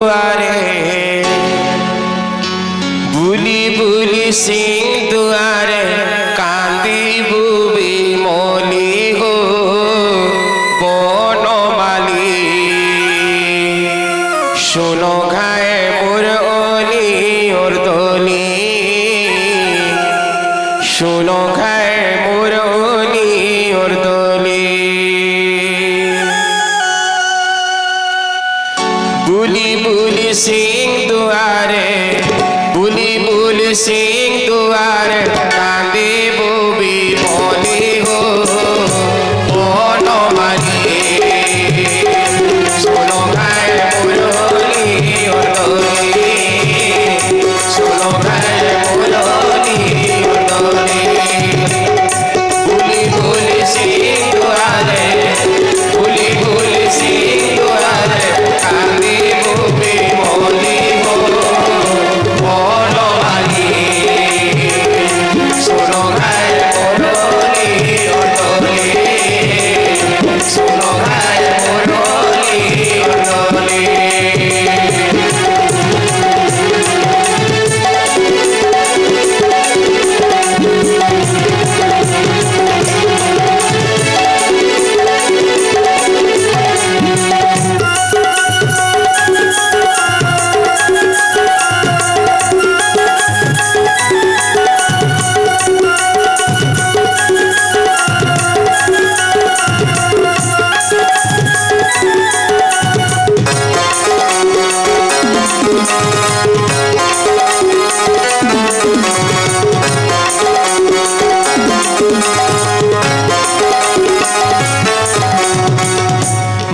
दुआरे बुली बुली सिंह दुआरे कांदी बुबी मोली हो बनमाली सुनो घाए मोर ओली और दोली सुनो घाए मोर ओली और दोली बुली बुली सिंह दुआरे बुली बुली सिंह दुआरे कांदी बुबी बोली हो बनमाली सुनो घाए मोरली और दोली सुनो घाए मोरली और दोली बुली बुली सिंह दुआरे बुली बुली सिंह दुआरे कांदी बुबी बोली हो बनमाली सुनो घाए मोरली और दोली सुनो घाए मोरली और दोली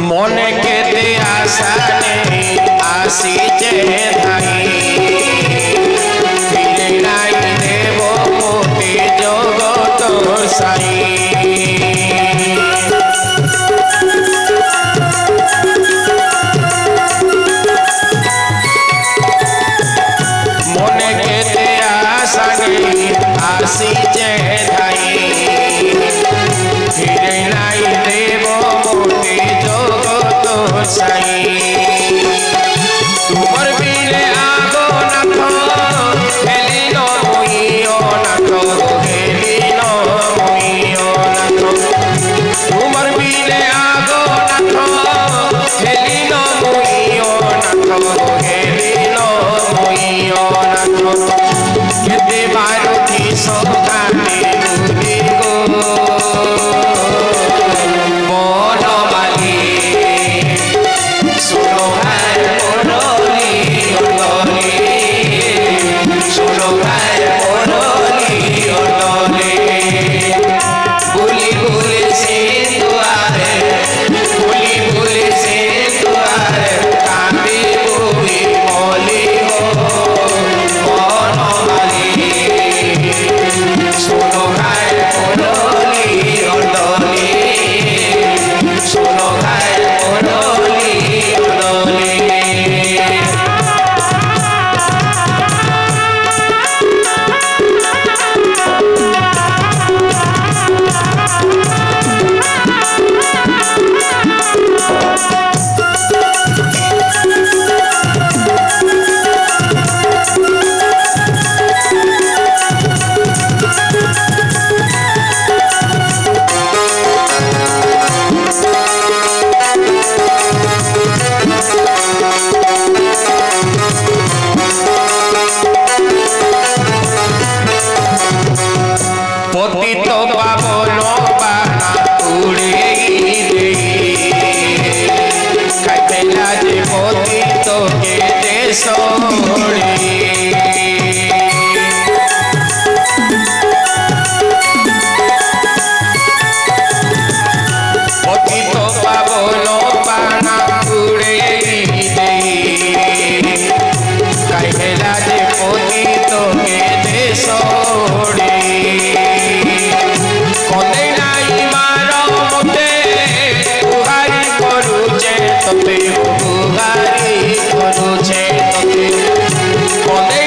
মনে কেতে আশা নেই আসিছে ধাই ফিরে নাই দেব মোতে জগত সাই মনে কেতে আশা নেই আসিছে ধাই ফিরে নাই দেব মোতে জগত সাই তোমার বিলে আগো নাথ হেলিন মুইও নাথ হেলিন মুইও নাথ তোমার বিলে আগো নাথ হেলিন মুইও নাথ হেলিন মুইও নাথ কেতে বারুতি সগানে দুদি গো बनमाली सुनो घाए मोरली और दोली सुनो घाए मोरली और दोली बुली बुली सिंह दुआरे बुली बुली सिंह दुआरे कांदी बुबी बोली हो बनमाली सुनो घाए मोरली और दोली सुनो घाए मोरली और दोली পতিত পাবন বানা উড়ে গিয়ে কাইলা যে পতিত কে দেশ পতিত পাবন বানা উড়ে গিয়ে কাইলা যে পতিত কে দেশ কদে নাই মার মতে গুহারি করুছে ততে গুহারি করুছে ততে কদে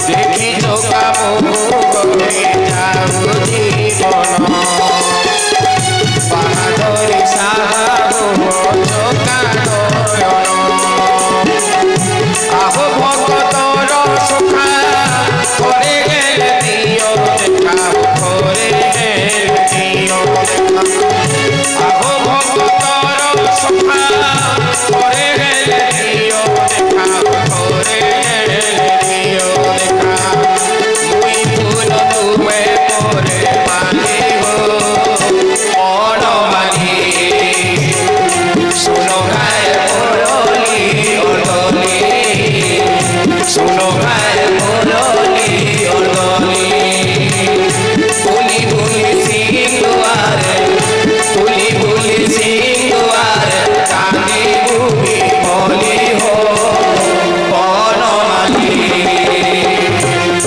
দেখি চোখা মুখে যাও জীবন বাহাদুরি সাহু চোখা নয়ন আহ ভক্তর সুখা করে গেলে দিও দেখা করে গেলে দিও দেখা আহ ভক্তর সুখা করে গেলে দিও দেখা করে গেলে দিও দেখা মুই ফুল তুমে পরে মানি গো মন মানি শুনো গায়ে মুরলি অলি শুনো গায়ে মুরলি অলি বুলি বুলি সিংহারে বুলি বুলি সিংহারে কানে বুবি বলি হো বন মানি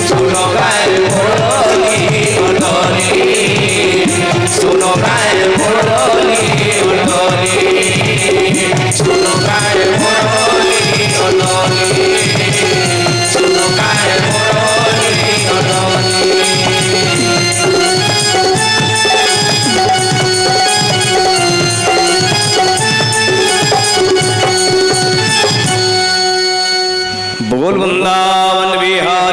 শুনো গায়ে মুরলি অলি শুনো গায়ে মুরলি অলি শুনো গায়ে মুরলি অলি শুনো গায়ে মুরলি অলি बोल वृंदावन बिहार